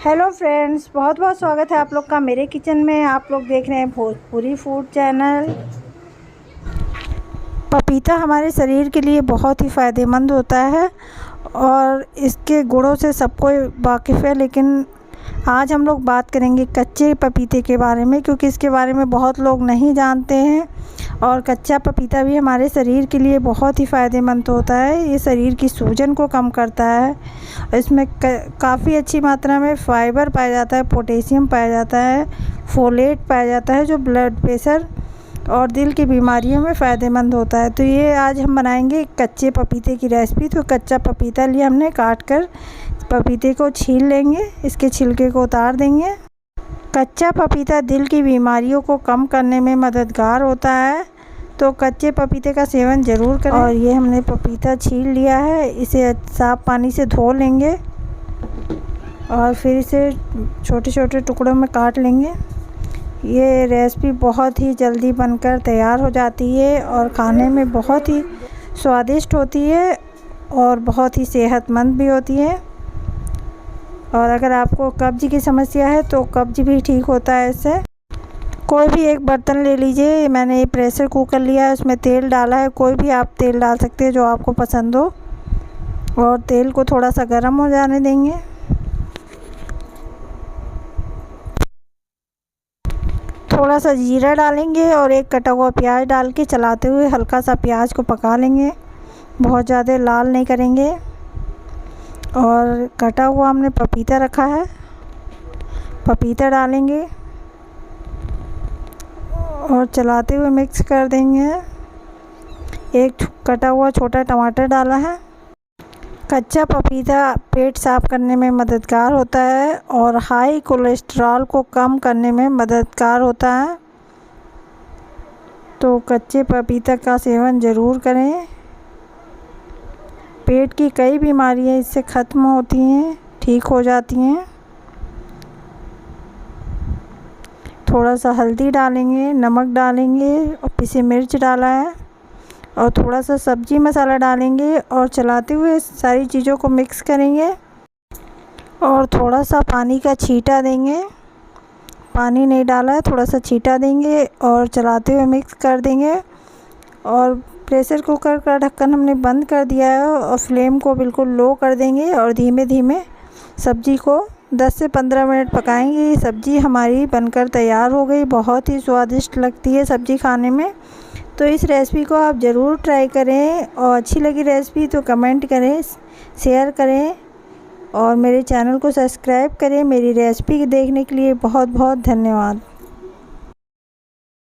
Hello friends, बहुत बहुत स्वागत है आप लोग का मेरे किचन में। आप लोग देख रहे हैं भोजपुरी फूड चैनल। पपीता हमारे शरीर के लिए बहुत ही फ़ायदेमंद होता है और इसके गुणों से सबको वाकिफ़ है, लेकिन आज हम लोग बात करेंगे कच्चे पपीते के बारे में, क्योंकि इसके बारे में बहुत लोग नहीं जानते हैं। और कच्चा पपीता भी हमारे शरीर के लिए बहुत ही फ़ायदेमंद होता है। ये शरीर की सूजन को कम करता है। इसमें काफ़ी अच्छी मात्रा में फाइबर पाया जाता है, पोटेशियम पाया जाता है, फोलेट पाया जाता है, जो ब्लड प्रेशर और दिल की बीमारियों में फ़ायदेमंद होता है। तो ये आज हम बनाएंगे कच्चे पपीते की रेसिपी। तो कच्चा पपीता लिए हमने काट कर पपीते को छील लेंगे, इसके छिलके को उतार देंगे। कच्चा पपीता दिल की बीमारियों को कम करने में मददगार होता है, तो कच्चे पपीते का सेवन ज़रूर करें। और ये हमने पपीता छील लिया है, इसे साफ़ पानी से धो लेंगे और फिर इसे छोटे छोटे टुकड़ों में काट लेंगे। ये रेसिपी बहुत ही जल्दी बनकर तैयार हो जाती है और खाने में बहुत ही स्वादिष्ट होती है और बहुत ही सेहतमंद भी होती है। और अगर आपको कब्ज़ की समस्या है तो कब्ज़ भी ठीक होता है इससे। कोई भी एक बर्तन ले लीजिए। मैंने ये प्रेशर कुकर लिया है, उसमें तेल डाला है। कोई भी आप तेल डाल सकते हैं जो आपको पसंद हो। और तेल को थोड़ा सा गर्म हो जाने देंगे। थोड़ा सा जीरा डालेंगे और एक कटा हुआ प्याज डाल के चलाते हुए हल्का सा प्याज को पका लेंगे, बहुत ज़्यादा लाल नहीं करेंगे। और कटा हुआ हमने पपीता रखा है, पपीता डालेंगे और चलाते हुए मिक्स कर देंगे। एक कटा हुआ छोटा टमाटर डाला है। कच्चा पपीता पेट साफ़ करने में मददगार होता है और हाई कोलेस्ट्रॉल को कम करने में मददगार होता है। तो कच्चे पपीता का सेवन ज़रूर करें। पेट की कई बीमारियां इससे ख़त्म होती हैं, ठीक हो जाती हैं। थोड़ा सा हल्दी डालेंगे, नमक डालेंगे और पिसी मिर्च डाला है और थोड़ा सा सब्ज़ी मसाला डालेंगे और चलाते हुए सारी चीज़ों को मिक्स करेंगे और थोड़ा सा पानी का छींटा देंगे। पानी नहीं डाला है, थोड़ा सा छींटा देंगे और चलाते हुए मिक्स कर देंगे। और प्रेशर कुकर का ढक्कन हमने बंद कर दिया है और फ्लेम को बिल्कुल लो कर देंगे और धीमे धीमे सब्ज़ी को 10 से 15 मिनट पकाएंगे। ये सब्ज़ी हमारी बनकर तैयार हो गई। बहुत ही स्वादिष्ट लगती है सब्ज़ी खाने में। तो इस रेसिपी को आप ज़रूर ट्राई करें और अच्छी लगी रेसिपी तो कमेंट करें, शेयर करें और मेरे चैनल को सब्सक्राइब करें। मेरी रेसिपी देखने के लिए बहुत बहुत धन्यवाद।